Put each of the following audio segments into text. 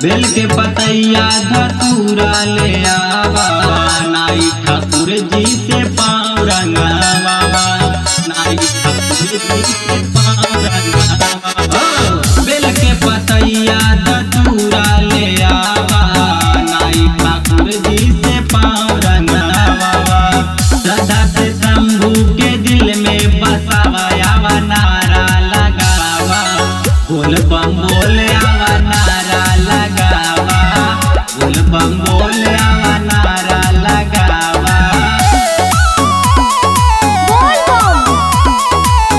बेल के पतैया धतूरा ले आवा, नाई ठाकुर जी से पाँव रंगावा, नाई ठाकुर जी से पाँव रंगावा। बेल के पतैया धतूरा ले आवा, नाई ठाकुर जी से पाँव रंगावा। श्रद्धा से शंभू के दिल में बसावा, आवा नारा लगावा, बोल बम बोल आवा नारा लगावा, बोल बम बोल आवा नारा लगावा। बोल बम।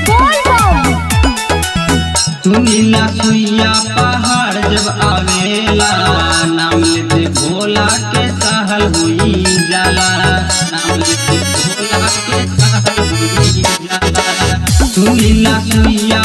बोल बम। सुनीला सुइया पहाड़ जब आवेला, नाम लेते भोला के सहल हुई जाला, नाम लेते भोला के सहल हुई जाला। सुनीला सुइया